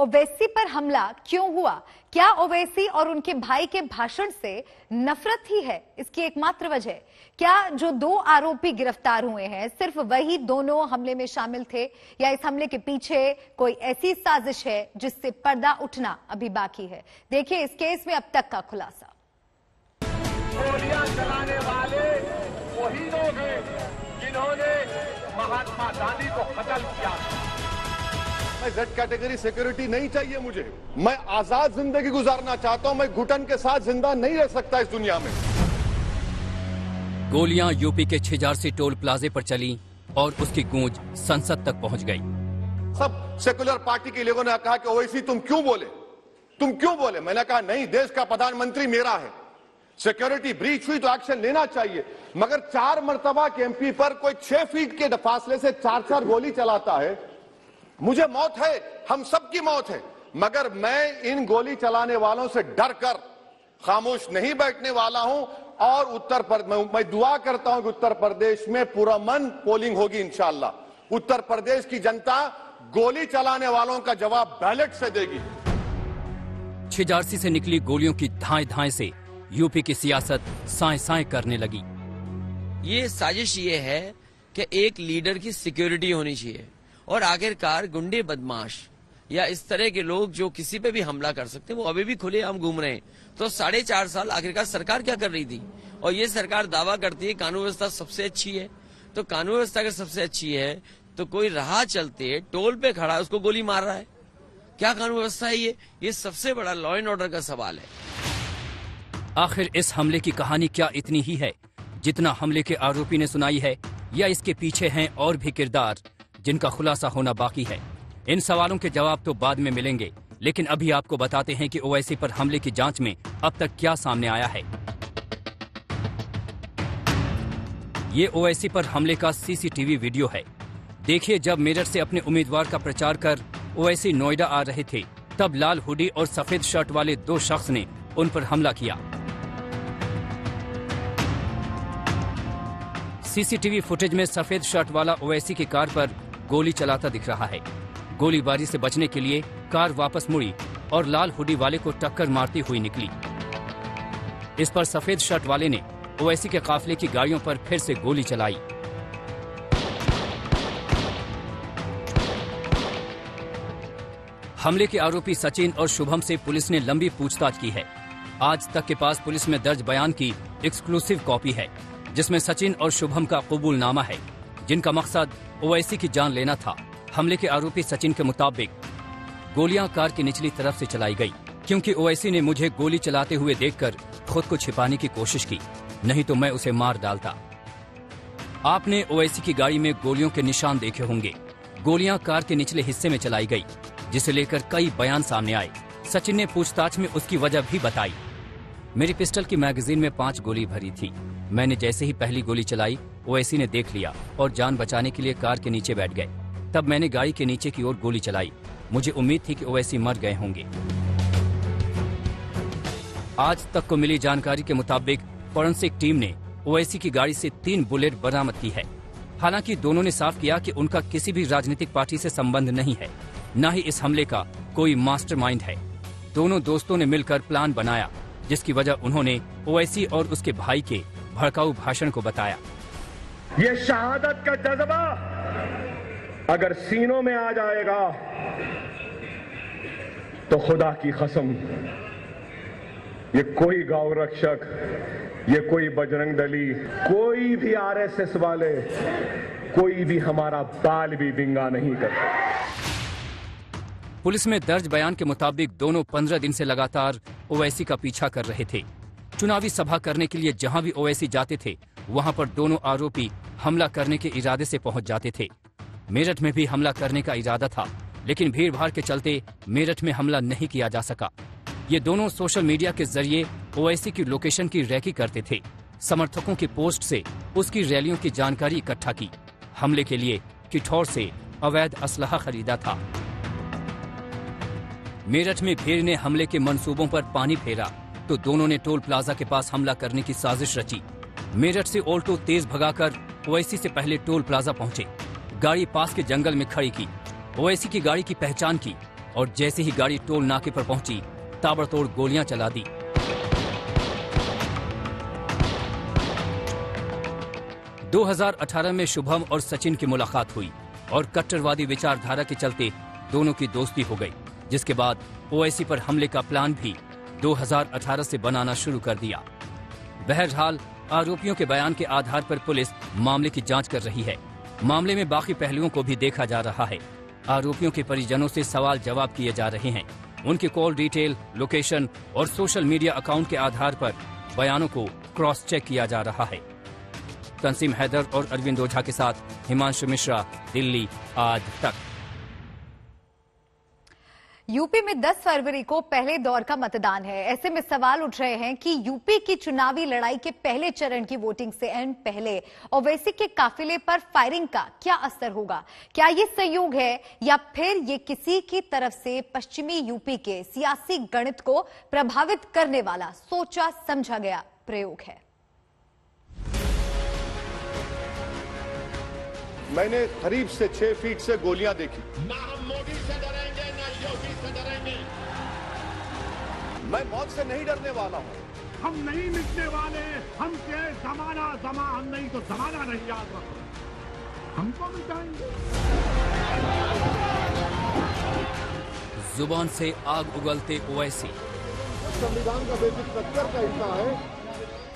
ओवैसी पर हमला क्यों हुआ? क्या ओवैसी और उनके भाई के भाषण से नफरत ही है इसकी एकमात्र वजह? क्या जो 2 आरोपी गिरफ्तार हुए हैं सिर्फ वही दोनों हमले में शामिल थे, या इस हमले के पीछे कोई ऐसी साजिश है जिससे पर्दा उठना अभी बाकी है? देखिए इस केस में अब तक का खुलासा। गोलियां चलाने वाले वही लोग हैं जिन्होंने महात्मा गांधी को कत्ल किया। मैं जेड कैटेगरी सिक्योरिटी नहीं चाहिए मुझे। मैं आजाद जिंदगी गुजारना चाहता हूं। मैं घुटन के साथ जिंदा नहीं रह सकता इस दुनिया में। गोलियां यूपी के छिजारसी टोल प्लाजे पर चली और उसकी गूंज संसद तक पहुंच गई। सब सेकुलर पार्टी के लोगों ने कहा कि ओवैसी तुम क्यों बोले? मैंने कहा नहीं, देश का प्रधानमंत्री मेरा है। सिक्योरिटी ब्रीच हुई तो एक्शन लेना चाहिए, मगर 4 मर्तबा के एमपी पर कोई 6 फीट के फासले से 4 गोली चलाता है। मुझे मौत है, हम सबकी मौत है, मगर मैं इन गोली चलाने वालों से डर कर खामोश नहीं बैठने वाला हूं। और मैं दुआ करता हूं कि उत्तर प्रदेश में पुरअमन पोलिंग होगी इंशाअल्लाह। उत्तर प्रदेश की जनता गोली चलाने वालों का जवाब बैलेट से देगी। छिजारसी से निकली गोलियों की धाएं से यूपी की सियासत साएं करने लगी। ये साजिश ये है कि एक लीडर की सिक्योरिटी होनी चाहिए, और आखिरकार गुंडे बदमाश या इस तरह के लोग जो किसी पे भी हमला कर सकते हैं वो अभी भी खुलेआम घूम रहे हैं। तो 4.5 साल आखिरकार सरकार क्या कर रही थी? और ये सरकार दावा करती है कानून व्यवस्था सबसे अच्छी है। तो कानून व्यवस्था अगर सबसे अच्छी है तो कोई राह चलते टोल पे खड़ा है उसको गोली मार रहा है, क्या कानून व्यवस्था है ये सबसे बड़ा लॉ एंड ऑर्डर का सवाल है। आखिर इस हमले की कहानी क्या इतनी ही है जितना हमले के आरोपी ने सुनाई है, या इसके पीछे हैं और भी किरदार जिनका खुलासा होना बाकी है? इन सवालों के जवाब तो बाद में मिलेंगे, लेकिन अभी आपको बताते हैं कि ओवैसी पर हमले की जांच में अब तक क्या सामने आया है। ये ओवैसी पर हमले का सीसीटीवी वीडियो है। देखिए, जब मेरठ से अपने उम्मीदवार का प्रचार कर ओवैसी नोएडा आ रहे थे, तब लाल हुडी और सफेद शर्ट वाले 2 शख्स ने उन पर हमला किया। सीसीटीवी फुटेज में सफेद शर्ट वाला ओवैसी की कार पर गोली चलाता दिख रहा है। गोलीबारी से बचने के लिए कार वापस मुड़ी और लाल हुडी वाले को टक्कर मारती हुई निकली। इस पर सफेद शर्ट वाले ने ओवैसी के काफिले की गाड़ियों पर फिर से गोली चलाई। हमले के आरोपी सचिन और शुभम से पुलिस ने लंबी पूछताछ की है। आज तक के पास पुलिस में दर्ज बयान की एक्सक्लूसिव कॉपी है, जिसमें सचिन और शुभम का कबूलनामा है, जिनका मकसद ओवैसी की जान लेना था। हमले के आरोपी सचिन के मुताबिक गोलियां कार की निचली तरफ से चलाई गई, क्योंकि ओवैसी ने मुझे गोली चलाते हुए देखकर खुद को छिपाने की कोशिश की, नहीं तो मैं उसे मार डालता। आपने ओवैसी की गाड़ी में गोलियों के निशान देखे होंगे। गोलियां कार के निचले हिस्से में चलाई गई, जिसे लेकर कई बयान सामने आए। सचिन ने पूछताछ में उसकी वजह भी बताई। मेरी पिस्टल की मैगजीन में 5 गोली भरी थी। मैंने जैसे ही पहली गोली चलाई, ओवैसी ने देख लिया और जान बचाने के लिए कार के नीचे बैठ गए। तब मैंने गाड़ी के नीचे की ओर गोली चलाई। मुझे उम्मीद थी कि ओवैसी मर गए होंगे। आज तक को मिली जानकारी के मुताबिक फोरेंसिक टीम ने ओवैसी की गाड़ी से 3 बुलेट बरामद की है। हालांकि दोनों ने साफ किया कि उनका किसी भी राजनीतिक पार्टी से संबंध नहीं है, न ही इस हमले का कोई मास्टरमाइंड है। दोनों दोस्तों ने मिलकर प्लान बनाया, जिसकी वजह उन्होंने ओवैसी और उसके भाई के भड़काऊ भाषण को बताया। ये शहादत का जज्बा अगर सीनों में आ जाएगा तो खुदा की कसम, ये कोई गौ रक्षक, ये कोई बजरंग दली, कोई भी आरएसएस वाले, कोई भी हमारा बाल भी विंगा नहीं करता। पुलिस में दर्ज बयान के मुताबिक दोनों 15 दिन से लगातार ओवैसी का पीछा कर रहे थे। चुनावी सभा करने के लिए जहां भी ओवैसी जाते थे, वहां पर दोनों आरोपी हमला करने के इरादे से पहुंच जाते थे। मेरठ में भी हमला करने का इरादा था, लेकिन भीड़भाड़ के चलते मेरठ में हमला नहीं किया जा सका। ये दोनों सोशल मीडिया के जरिए ओवैसी की लोकेशन की रैकी करते थे। समर्थकों की पोस्ट से उसकी रैलियों की जानकारी इकट्ठा की। हमले के लिए किठौर से अवैध असलहा खरीदा था। मेरठ में भीड़ ने हमले के मंसूबों पर पानी फेरा तो दोनों ने टोल प्लाजा के पास हमला करने की साजिश रची। मेरठ से ऑल्टो तेज भगाकर ओवैसी से पहले टोल प्लाजा पहुंचे। गाड़ी पास के जंगल में खड़ी की। ओवैसी की गाड़ी की पहचान की और जैसे ही गाड़ी टोल नाके पर पहुंची ताबड़तोड़ गोलियां चला दी। – 2018 में शुभम और सचिन की मुलाकात हुई और कट्टरवादी विचारधारा के चलते दोनों की दोस्ती हो गई, जिसके बाद ओवैसी पर हमले का प्लान भी 2018 से बनाना शुरू कर दिया। बहरहाल आरोपियों के बयान के आधार पर पुलिस मामले की जांच कर रही है। मामले में बाकी पहलुओं को भी देखा जा रहा है। आरोपियों के परिजनों से सवाल जवाब किए जा रहे हैं। उनके कॉल डिटेल, लोकेशन और सोशल मीडिया अकाउंट के आधार पर बयानों को क्रॉस चेक किया जा रहा है। तंसीम हैदर और अरविंद ओझा के साथ हिमांशु मिश्रा, दिल्ली आज तक। यूपी में 10 फरवरी को पहले दौर का मतदान है। ऐसे में सवाल उठ रहे हैं कि यूपी की चुनावी लड़ाई के पहले चरण की वोटिंग से एंड पहले ओवैसी के काफिले पर फायरिंग का क्या असर होगा? क्या ये संयोग है या फिर ये किसी की तरफ से पश्चिमी यूपी के सियासी गणित को प्रभावित करने वाला सोचा समझा गया प्रयोग है? मैंने करीब से 6 फीट से गोलियां देखी। ना हम मोदी से डरेंगे, ना योगी से डरेंगे। मैं मौत से नहीं डरने वाला हूं। हम नहीं मिटने वाले, हमसे जमाना हम नहीं तो जमाना नहीं, याद रखो। हमको मिटाएंगे। जुबान से आग उगलते ओवैसी, संविधान का बेसिक स्ट्रक्चर का हिस्सा है।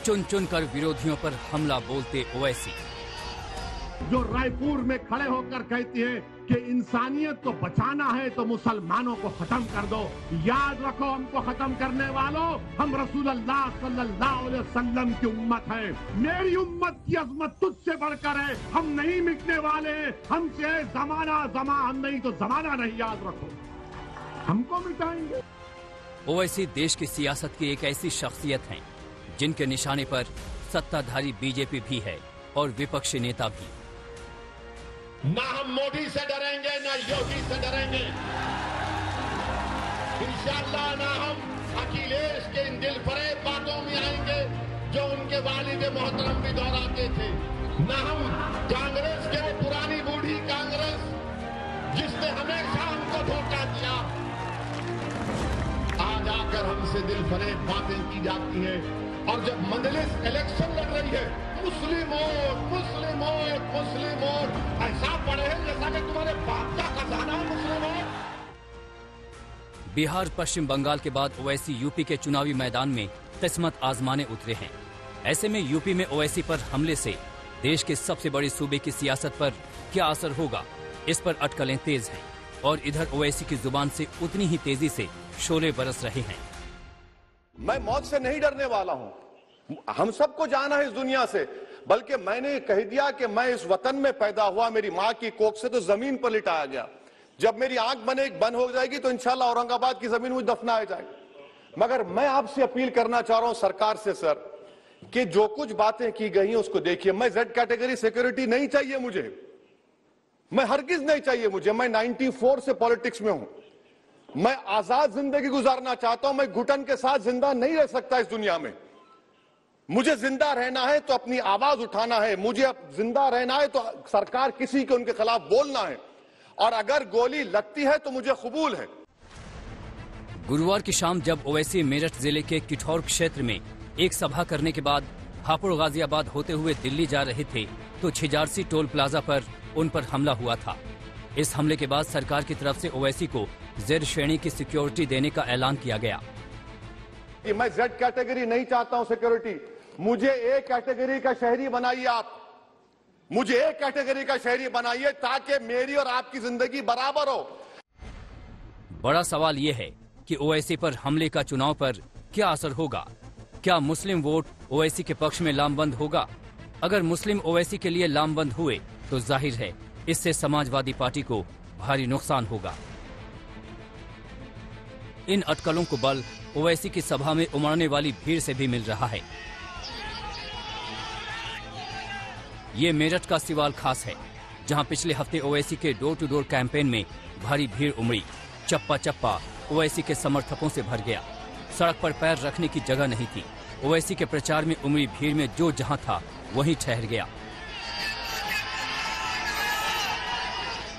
चुन चुन कर विरोधियों पर हमला बोलते ओवैसी। जो रायपुर में खड़े होकर कहती है कि इंसानियत को बचाना है तो मुसलमानों को खत्म कर दो, याद रखो हमको खत्म करने वालों, हम रसूलुल्लाह सल्लल्लाहु अलैहि वसल्लम की उम्मत है। मेरी उम्मत की अजमत तुझसे बढ़कर है। हम नहीं मिटने वाले, हमसे जमाना हम नहीं तो जमाना नहीं, याद रखो। हमको मिटाएंगे। ओवैसी देश की सियासत की एक ऐसी शख्सियत हैं जिनके निशाने पर सत्ताधारी बीजेपी भी है और विपक्षी नेता भी। ना हम मोदी से डरेंगे, ना योगी से डरेंगे। इंशाअल्लाह ना हम अखिलेश के इन दिल फरेब बातों में आएंगे जो उनके वालिद मोहतरम भी दोहराते थे। ना हम कांग्रेस के पुरानी बूढ़ी कांग्रेस जिसने हमेशा हमको धोखा दिया, आज आकर हमसे दिल फरेब बातें की जाती है। और जब मंजलिस इलेक्शन लड़ रही है, मुस्लिम वोट ऐसा पड़े हैं जैसा कि तुम्हारे बाप का खजाना है मुस्लिम वोट। बिहार, पश्चिम बंगाल के बाद ओवैसी यूपी के चुनावी मैदान में किस्मत आजमाने उतरे हैं। ऐसे में यूपी में ओवैसी पर हमले से देश के सबसे बड़े सूबे की सियासत पर क्या असर होगा, इस पर अटकलें तेज हैं और इधर ओवैसी की जुबान से उतनी ही तेजी से शोले बरस रहे हैं। मैं मौत से नहीं डरने वाला हूं। हम सबको जाना है इस दुनिया से, बल्कि मैंने कह दिया कि मैं इस वतन में पैदा हुआ, मेरी मां की कोख से तो जमीन पर लिटाया गया। जब मेरी आंख बंद हो जाएगी तो इंशाल्लाह औरंगाबाद की जमीन मुझे दफनाया जाएगा। मगर मैं आपसे अपील करना चाह रहा हूं सरकार से, सर, कि जो कुछ बातें की गई हैं उसको देखिए। मैं Z कैटेगरी सिक्योरिटी नहीं चाहिए मुझे, मैं हरगिज नहीं चाहिए मुझे। मैं 94 से पॉलिटिक्स में हूं। मैं आजाद जिंदगी गुजारना चाहता हूं। मैं घुटन के साथ जिंदा नहीं रह सकता इस दुनिया में। मुझे जिंदा रहना है तो अपनी आवाज उठाना है। मुझे जिंदा रहना है तो सरकार किसी के उनके खिलाफ बोलना है, और अगर गोली लगती है तो मुझे कबूल है। गुरुवार की शाम जब ओवैसी मेरठ जिले के किठौर क्षेत्र में एक सभा करने के बाद हापुड़ गाजियाबाद होते हुए दिल्ली जा रहे थे तो छिजारसी टोल प्लाजा पर उन पर हमला हुआ था। इस हमले के बाद सरकार की तरफ से ओवैसी को Z श्रेणी की सिक्योरिटी देने का ऐलान किया गया। मैं Z कैटेगरी नहीं चाहता हूं सिक्योरिटी, मुझे A कैटेगरी का शहरी बनाइए। आप मुझे A कैटेगरी का शहरी बनाइए ताकि मेरी और आपकी जिंदगी बराबर हो। बड़ा सवाल यह है कि ओवैसी पर हमले का चुनाव पर क्या असर होगा? क्या मुस्लिम वोट ओवैसी के पक्ष में लामबंद होगा? अगर मुस्लिम ओवैसी के लिए लामबंद हुए तो जाहिर है इससे समाजवादी पार्टी को भारी नुकसान होगा। इन अटकलों को बल ओवैसी की सभा में उमड़ने वाली भीड़ से भी मिल रहा है। ये मेरठ का सिवाल खास है, जहां पिछले हफ्ते ओवैसी के डोर टू डोर कैंपेन में भारी भीड़ उमड़ी। चप्पा चप्पा ओवैसी के समर्थकों से भर गया। सड़क पर पैर रखने की जगह नहीं थी। ओवैसी के प्रचार में उमड़ी भीड़ में जो जहां था वहीं ठहर गया।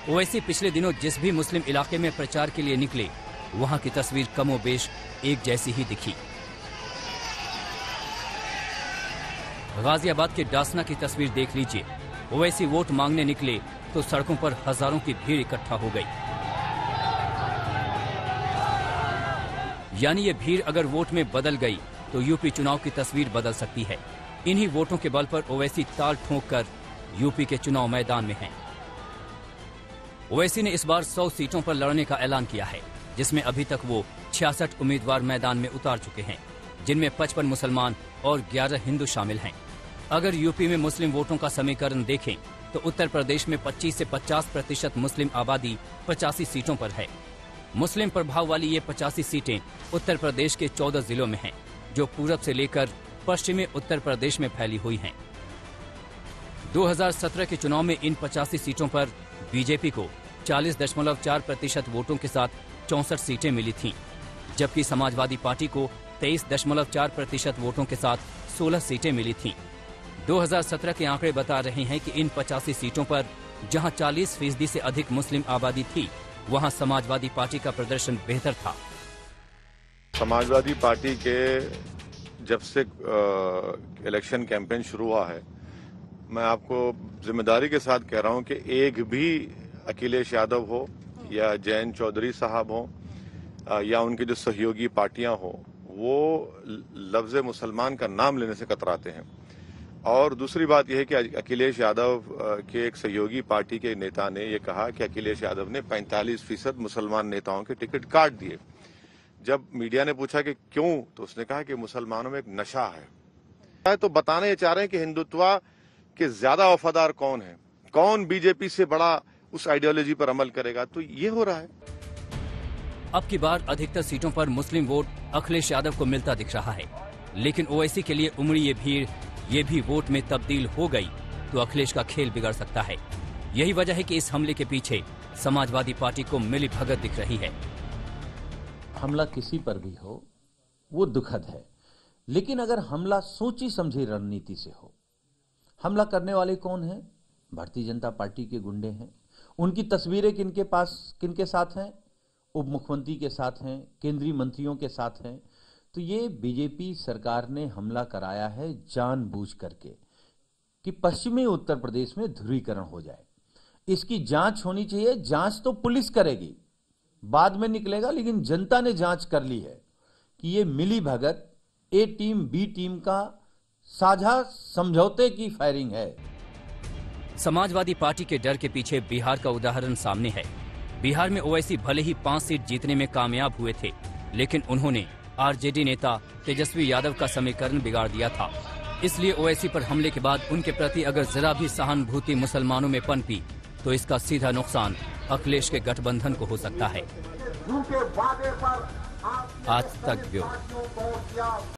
ओवैसी पिछले दिनों जिस भी मुस्लिम इलाके में प्रचार के लिए निकले, वहां की तस्वीर कमोबेश एक जैसी ही दिखी। गाजियाबाद के डासना की तस्वीर देख लीजिए। ओवैसी वोट मांगने निकले तो सड़कों पर हजारों की भीड़ इकट्ठा हो गई। यानी ये भीड़ अगर वोट में बदल गई तो यूपी चुनाव की तस्वीर बदल सकती है। इन्हीं वोटों के बल पर ओवैसी ताल ठोंक कर यूपी के चुनाव मैदान में हैं। ओवैसी ने इस बार 100 सीटों पर लड़ने का ऐलान किया है, जिसमें अभी तक वो 66 उम्मीदवार मैदान में उतार चुके हैं, जिनमें 55 मुसलमान और 11 हिंदू शामिल हैं। अगर यूपी में मुस्लिम वोटों का समीकरण देखें तो उत्तर प्रदेश में 25 से 50% मुस्लिम आबादी 85 सीटों पर है। मुस्लिम प्रभाव वाली ये 85 सीटें उत्तर प्रदेश के 14 जिलों में हैं, जो पूरब से लेकर पश्चिमी उत्तर प्रदेश में फैली हुई हैं। 2017 के चुनाव में इन 85 सीटों पर बीजेपी को 40.4% वोटों के साथ 64 सीटें मिली थीं, जबकि समाजवादी पार्टी को 23.4% वोटों के साथ 16 सीटें मिली थीं। 2017 के आंकड़े बता रहे हैं कि इन 85 सीटों पर जहां 40% से अधिक मुस्लिम आबादी थी, वहां समाजवादी पार्टी का प्रदर्शन बेहतर था। समाजवादी पार्टी के जब से इलेक्शन कैंपेन शुरू हुआ है, मैं आपको जिम्मेदारी के साथ कह रहा हूं कि एक भी अखिलेश यादव हो या जयंत चौधरी साहब हो या उनकी जो सहयोगी पार्टियां हो, वो लफ्ज मुसलमान का नाम लेने से कतराते हैं। और दूसरी बात यह है कि अखिलेश यादव के एक सहयोगी पार्टी के नेता ने यह कहा कि अखिलेश यादव ने 45% मुसलमान नेताओं के टिकट काट दिए। जब मीडिया ने पूछा कि क्यों, तो उसने कहा कि मुसलमानों में एक नशा है। तो बताना ये चाह रहे हैं कि हिंदुत्व के ज्यादा वफादार कौन है, कौन बीजेपी से बड़ा उस आइडियोलॉजी पर अमल करेगा, तो ये हो रहा है। अब की बार अधिकतर सीटों पर मुस्लिम वोट अखिलेश यादव को मिलता दिख रहा है, लेकिन ओवैसी के लिए उमड़ी ये भीड़ ये भी वोट में तब्दील हो गई तो अखिलेश का खेल बिगड़ सकता है। यही वजह है कि इस हमले के पीछे समाजवादी पार्टी को मिली भगत दिख रही है। हमला किसी पर भी हो वो दुखद है, लेकिन अगर हमला सोची समझी रणनीति से हो। हमला करने वाले कौन हैं? भारतीय जनता पार्टी के गुंडे हैं। उनकी तस्वीरें किनके साथ हैं? उप मुख्यमंत्री के साथ हैं, केंद्रीय मंत्रियों के साथ हैं। तो ये बीजेपी सरकार ने हमला कराया है जानबूझ करके कि पश्चिमी उत्तर प्रदेश में ध्रुवीकरण हो जाए। इसकी जांच होनी चाहिए। जांच तो पुलिस करेगी, बाद में निकलेगा, लेकिन जनता ने जांच कर ली है कि ये मिली भगत ए टीम बी टीम का साझा समझौते की फायरिंग है। समाजवादी पार्टी के डर के पीछे बिहार का उदाहरण सामने है। बिहार में ओवैसी भले ही 5 सीट जीतने में कामयाब हुए थे, लेकिन उन्होंने आरजेडी नेता तेजस्वी यादव का समीकरण बिगाड़ दिया था। इसलिए ओवैसी पर हमले के बाद उनके प्रति अगर जरा भी सहानुभूति मुसलमानों में पनपी तो इसका सीधा नुकसान अखिलेश के गठबंधन को हो सकता है। आज तक ब्यूरो।